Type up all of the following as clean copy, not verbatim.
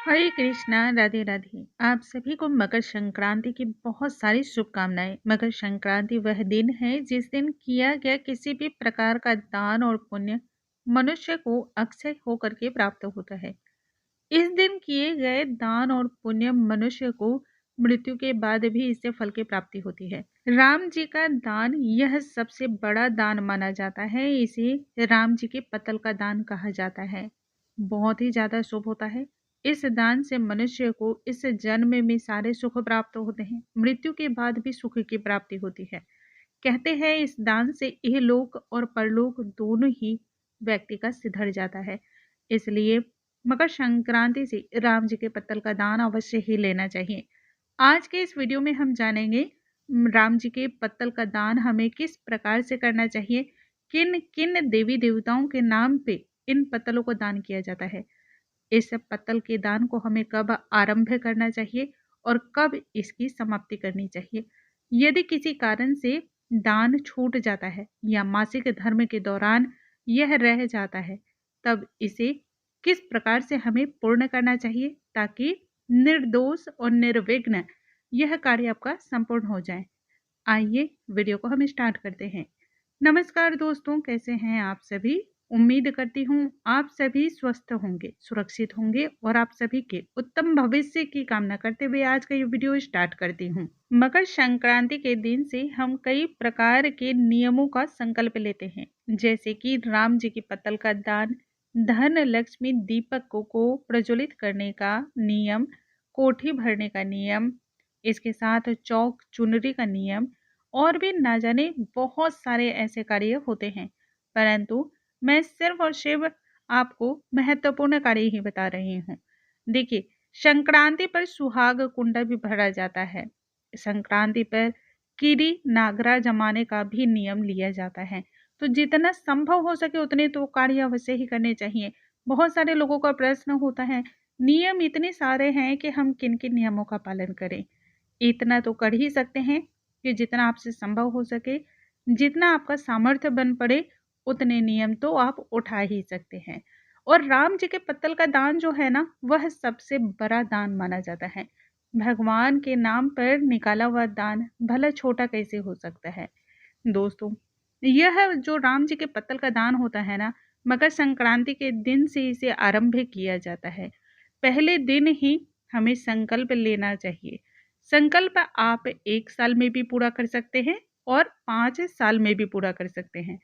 हरे कृष्णा, राधे राधे। आप सभी को मकर संक्रांति की बहुत सारी शुभकामनाएं। मकर संक्रांति वह दिन है जिस दिन किया गया किसी भी प्रकार का दान और पुण्य मनुष्य को अक्षय होकर के प्राप्त होता है। इस दिन किए गए दान और पुण्य मनुष्य को मृत्यु के बाद भी इससे फल की प्राप्ति होती है। राम जी का दान यह सबसे बड़ा दान माना जाता है। इसे राम जी के पतल का दान कहा जाता है। बहुत ही ज्यादा शुभ होता है। इस दान से मनुष्य को इस जन्म में सारे सुख प्राप्त होते हैं, मृत्यु के बाद भी सुख की प्राप्ति होती है। कहते हैं इस दान से इहलोक और परलोक दोनों ही व्यक्ति का सिधर जाता है। इसलिए मकर संक्रांति से राम जी के पत्तल का दान अवश्य ही लेना चाहिए। आज के इस वीडियो में हम जानेंगे राम जी के पत्तल का दान हमें किस प्रकार से करना चाहिए, किन किन देवी देवताओं के नाम पे इन पत्तलों को दान किया जाता है, इस पत्तल के दान को हमें कब आरंभ करना चाहिए और कब इसकी समाप्ति करनी चाहिए। यदि किसी कारण से दान छूट जाता है या मासिक धर्म के दौरान यह रह जाता है, तब इसे किस प्रकार से हमें पूर्ण करना चाहिए ताकि निर्दोष और निर्विघ्न यह कार्य आपका संपूर्ण हो जाए। आइए वीडियो को हम स्टार्ट करते हैं। नमस्कार दोस्तों, कैसे हैं आप सभी। उम्मीद करती हूँ आप सभी स्वस्थ होंगे, सुरक्षित होंगे और आप सभी के उत्तम भविष्य की कामना करते हुए आज का ये वीडियो स्टार्ट करती हूँ। मकर संक्रांति के दिन से हम कई प्रकार के नियमों का संकल्प लेते हैं, जैसे कि राम जी की पत्तल का दान, धन लक्ष्मी दीपक को प्रज्वलित करने का नियम, कोठी भरने का नियम, इसके साथ चौक चुनरी का नियम और भी ना जाने बहुत सारे ऐसे कार्य होते हैं। परंतु मैं सिर्फ और सिर्फ आपको महत्वपूर्ण कार्य ही बता रही हूँ। देखिए, संक्रांति पर सुहाग कुंडा भी भरा जाता है। संक्रांति पर कीरी नागरा जमाने का भी नियम लिया जाता है। तो जितना संभव हो सके उतने तो कार्य अवश्य ही करने चाहिए। बहुत सारे लोगों का प्रश्न होता है, नियम इतने सारे हैं कि हम किन किन नियमों का पालन करें। इतना तो कर ही सकते हैं कि जितना आपसे संभव हो सके, जितना आपका सामर्थ्य बन पड़े उतने नियम तो आप उठा ही सकते हैं। और राम जी के पत्तल का दान जो है ना, वह सबसे बड़ा दान माना जाता है। भगवान के नाम पर निकाला हुआ दान भला छोटा कैसे हो सकता है। दोस्तों, यह जो राम जी के पत्तल का दान होता है ना, मकर संक्रांति के दिन से इसे आरंभ किया जाता है। पहले दिन ही हमें संकल्प लेना चाहिए। संकल्प आप 1 साल में भी पूरा कर सकते हैं और 5 साल में भी पूरा कर सकते हैं।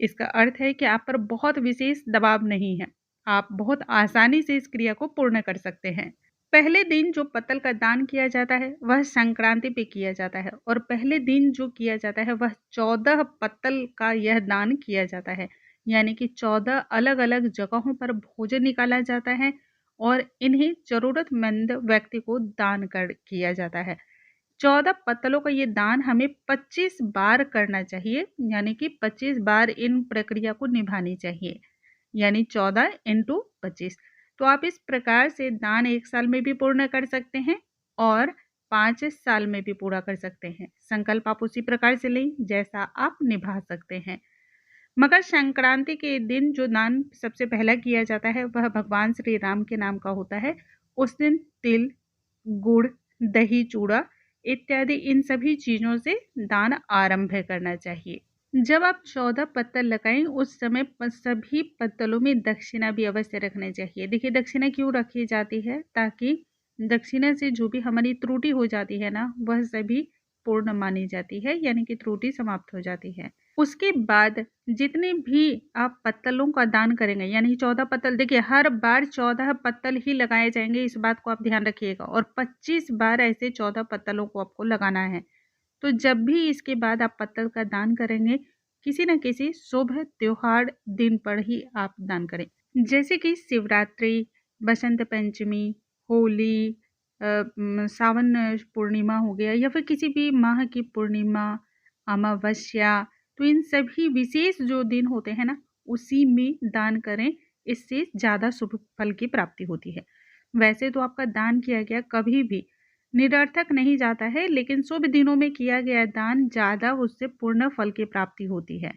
इसका अर्थ है कि आप पर बहुत विशेष दबाव नहीं है, आप बहुत आसानी से इस क्रिया को पूर्ण कर सकते हैं। पहले दिन जो पत्तल का दान किया जाता है वह संक्रांति पे किया जाता है और पहले दिन जो किया जाता है वह 14 पत्तल का यह दान किया जाता है। यानी कि 14 अलग अलग जगहों पर भोजन निकाला जाता है और इन्हें जरूरतमंद व्यक्ति को दान कर किया जाता है। 14 पत्तलों का ये दान हमें 25 बार करना चाहिए, यानी कि 25 बार इन प्रक्रिया को निभानी चाहिए, यानी 14 इंटू 25। तो आप इस प्रकार से दान 1 साल में भी पूर्ण कर सकते हैं और 5 साल में भी पूरा कर सकते हैं। संकल्प आप उसी प्रकार से लें जैसा आप निभा सकते हैं। मकर संक्रांति के दिन जो दान सबसे पहला किया जाता है वह भगवान श्री राम के नाम का होता है। उस दिन तिल, गुड़, दही, चूड़ा इत्यादि इन सभी चीजों से दान आरंभ करना चाहिए। जब आप 14 पत्तल लगाएं उस समय सभी पत्तलों में दक्षिणा भी अवश्य रखनी चाहिए। देखिए, दक्षिणा क्यों रखी जाती है, ताकि दक्षिणा से जो भी हमारी त्रुटि हो जाती है ना, वह सभी पूर्ण मानी जाती है, यानी कि त्रुटि समाप्त हो जाती है। उसके बाद जितने भी आप पत्तलों का दान करेंगे, यानी 14 पत्तल, देखिए हर बार 14 पत्तल ही लगाए जाएंगे, इस बात को आप ध्यान रखिएगा, और 25 बार ऐसे 14 पत्तलों को आपको लगाना है। तो जब भी इसके बाद आप पत्तल का दान करेंगे, किसी न किसी शुभ त्योहार दिन पर ही आप दान करें, जैसे कि शिवरात्रि, बसंत पंचमी, होली, सावन पूर्णिमा हो गया, या फिर किसी भी माह की पूर्णिमा, अमावस्या। तो इन सभी विशेष जो दिन होते हैं ना, उसी में दान करें, इससे ज़्यादा शुभ फल की प्राप्ति होती है। वैसे तो आपका दान किया गया कभी भी निरर्थक नहीं जाता है, लेकिन शुभ दिनों में किया गया दान ज़्यादा उससे पूर्ण फल की प्राप्ति होती है।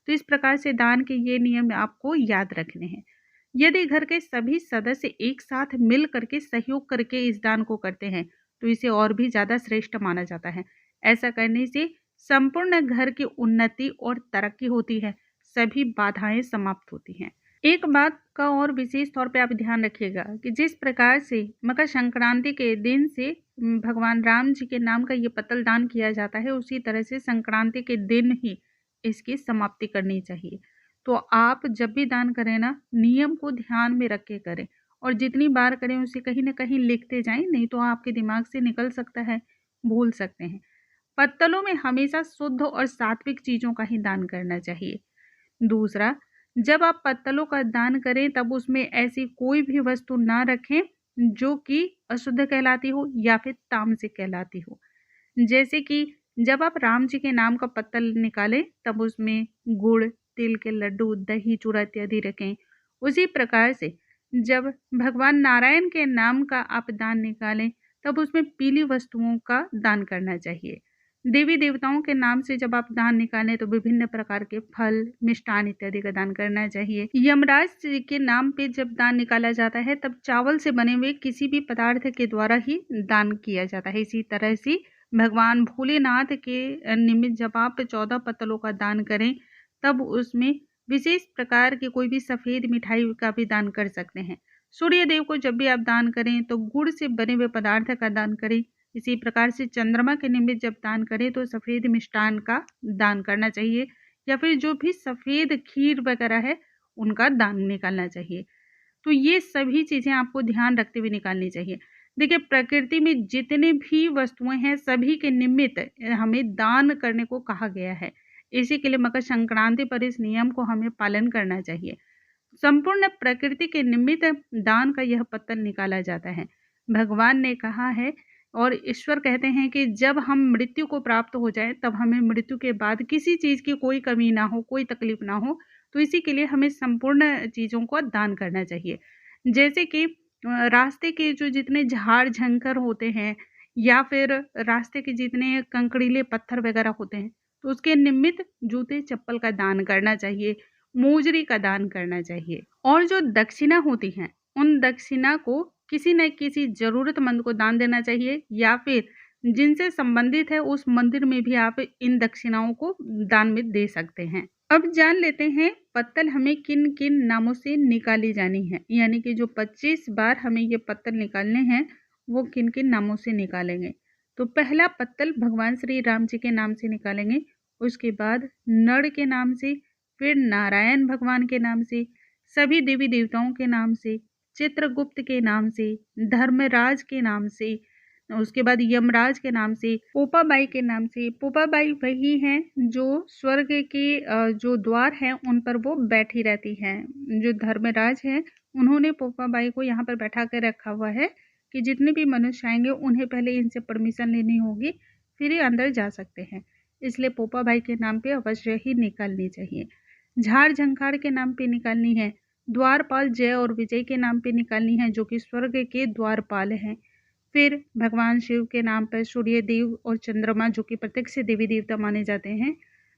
तो इस प्रकार से दान के ये नियम आपको याद रखने हैं। यदि घर के सभी सदस्य एक साथ मिल करके सहयोग करके इस दान को करते हैं तो इसे और भी ज़्यादा श्रेष्ठ माना जाता है। ऐसा करने से संपूर्ण घर की उन्नति और तरक्की होती है, सभी बाधाएं समाप्त होती हैं। एक बात का और विशेष तौर पे आप ध्यान रखिएगा कि जिस प्रकार से मकर संक्रांति के दिन से भगवान राम जी के नाम का ये पत्तल दान किया जाता है, उसी तरह से संक्रांति के दिन ही इसकी समाप्ति करनी चाहिए। तो आप जब भी दान करें ना, नियम को ध्यान में रख के करें और जितनी बार करें उसे कहीं ना कहीं लिखते जाएं, नहीं तो आपके दिमाग से निकल सकता है, भूल सकते हैं। पत्तलों में हमेशा शुद्ध और सात्विक चीज़ों का ही दान करना चाहिए। दूसरा, जब आप पत्तलों का दान करें तब उसमें ऐसी कोई भी वस्तु ना रखें जो कि अशुद्ध कहलाती हो या फिर तामसिक कहलाती हो। जैसे कि जब आप राम जी के नाम का पत्तल निकालें तब उसमें गुड़, तिल के लड्डू, दही, चूड़ा इत्यादि रखें। उसी प्रकार से जब भगवान नारायण के नाम का आप दान निकालें तब उसमें पीली वस्तुओं का दान करना चाहिए। देवी देवताओं के नाम से जब आप दान निकालें तो विभिन्न प्रकार के फल, मिष्ठान इत्यादि का दान करना चाहिए। यमराज जी के नाम पे जब दान निकाला जाता है तब चावल से बने हुए किसी भी पदार्थ के द्वारा ही दान किया जाता है। इसी तरह से भगवान भोलेनाथ के निमित्त जब आप 14 पत्तलों का दान करें तब उसमें विशेष प्रकार की कोई भी सफ़ेद मिठाई का भी दान कर सकते हैं। सूर्य देव को जब भी आप दान करें तो गुड़ से बने हुए पदार्थ का दान करें। इसी प्रकार से चंद्रमा के निमित्त जब दान करें तो सफ़ेद मिष्ठान का दान करना चाहिए या फिर जो भी सफ़ेद खीर वगैरह है उनका दान निकालना चाहिए। तो ये सभी चीज़ें आपको ध्यान रखते हुए निकालनी चाहिए। देखिए, प्रकृति में जितने भी वस्तुएं हैं सभी के निमित्त हमें दान करने को कहा गया है। इसी के लिए मकर संक्रांति पर इस नियम को हमें पालन करना चाहिए। संपूर्ण प्रकृति के निमित्त दान का यह पत्तल निकाला जाता है। भगवान ने कहा है और ईश्वर कहते हैं कि जब हम मृत्यु को प्राप्त हो जाए तब हमें मृत्यु के बाद किसी चीज़ की कोई कमी ना हो, कोई तकलीफ ना हो। तो इसी के लिए हमें संपूर्ण चीज़ों को दान करना चाहिए। जैसे कि रास्ते के जो जितने झाड़ झंकर होते हैं या फिर रास्ते के जितने कंकड़ीले पत्थर वगैरह होते हैं तो उसके निमित्त जूते चप्पल का दान करना चाहिए, मोजरी का दान करना चाहिए। और जो दक्षिणा होती हैं उन दक्षिणा को किसी न किसी ज़रूरतमंद को दान देना चाहिए या फिर जिनसे संबंधित है उस मंदिर में भी आप इन दक्षिणाओं को दान में दे सकते हैं। अब जान लेते हैं पत्तल हमें किन किन नामों से निकाली जानी है, यानी कि जो 25 बार हमें ये पत्तल निकालने हैं वो किन किन नामों से निकालेंगे। तो पहला पत्तल भगवान श्री राम जी के नाम से निकालेंगे, उसके बाद नड़ के नाम से, फिर नारायण भगवान के नाम से, सभी देवी देवताओं के नाम से, चित्रगुप्त के नाम से, धर्मराज के नाम से, उसके बाद यमराज के नाम से, पोपाबाई के नाम से। पोपाबाई वही हैं जो स्वर्ग के जो द्वार हैं उन पर वो बैठी रहती हैं। जो धर्मराज हैं उन्होंने पोपाबाई को यहाँ पर बैठा कर रखा हुआ है कि जितने भी मनुष्य आएंगे उन्हें पहले इनसे परमिशन लेनी होगी, फिर ही अंदर जा सकते हैं। इसलिए पोपाबाई के नाम पे अवश्य ही निकालनी चाहिए। झाड़ झंखाड़ के नाम पे निकालनी है। द्वारपाल जय और विजय के नाम पे निकालनी है जो कि स्वर्ग के द्वारपाल हैं। फिर भगवान शिव के नाम पर सूर्य देव और चंद्रमा जो कि प्रत्यक्ष देवी देवता माने जाते हैं।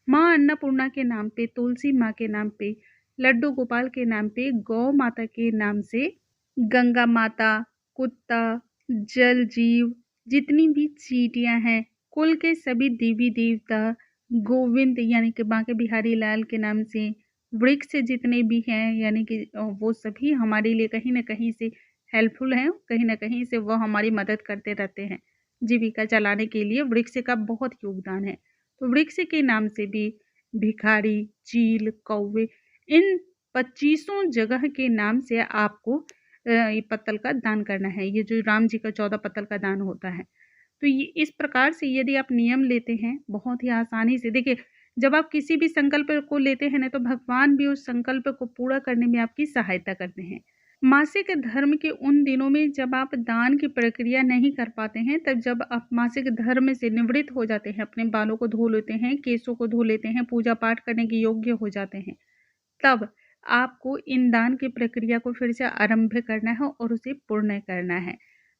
माँ अन्नपूर्णा के नाम पे, तुलसी माँ के नाम पे, लड्डू गोपाल के नाम पे, गौ माता के नाम से, गंगा माता, कुत्ता, जल जीव, जितनी भी चींटियाँ हैं, कुल के सभी देवी देवता, गोविंद यानी कि बांके बिहारी लाल के नाम से, वृक्ष जितने भी हैं यानी कि वो सभी हमारे लिए कहीं ना कहीं से हेल्पफुल हैं, कहीं ना कहीं से वो हमारी मदद करते रहते हैं। जीविका चलाने के लिए वृक्ष का बहुत योगदान है। तो वृक्ष के नाम से भी भिखारी, चील, कौवे, इन 25 जगह के नाम से आपको ये पत्तल का दान करना है। ये जो राम जी का 14 पत्तल का दान होता है तो ये इस प्रकार से यदि आप नियम लेते हैं बहुत ही आसानी से, देखिए जब आप किसी भी संकल्प को लेते हैं ना तो भगवान भी उस संकल्प को पूरा करने में आपकी सहायता करते हैं। मासिक धर्म के उन दिनों में जब आप दान की प्रक्रिया नहीं कर पाते हैं, तब जब आप मासिक धर्म से निवृत्त हो जाते हैं, अपने बालों को धो लेते हैं, केसों को धो लेते हैं, पूजा पाठ करने के योग्य हो जाते हैं, तब आपको इन दान की प्रक्रिया को फिर से आरंभ करना है और उसे पूर्ण करना है।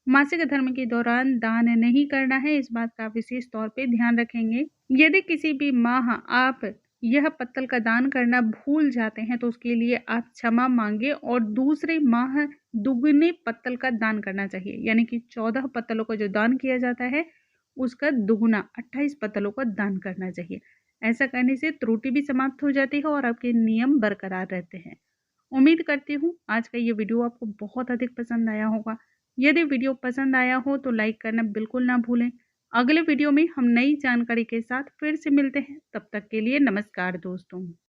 मासिक धर्म के दौरान दान नहीं करना है, इस बात का विशेष तौर पे ध्यान रखेंगे। यदि किसी भी माह आप यह पत्तल का दान करना भूल जाते हैं तो उसके लिए आप क्षमा मांगे और दूसरे माह दुगने पत्तल का दान करना चाहिए। यानी कि 14 पत्तलों का जो दान किया जाता है उसका दुगना 28 पत्तलों का दान करना चाहिए। ऐसा करने से त्रुटि भी समाप्त हो जाती है और आपके नियम बरकरार रहते हैं। उम्मीद करती हूँ आज का ये वीडियो आपको बहुत अधिक पसंद आया होगा। यदि वीडियो पसंद आया हो तो लाइक करना बिल्कुल ना भूलें। अगले वीडियो में हम नई जानकारी के साथ फिर से मिलते हैं। तब तक के लिए नमस्कार दोस्तों।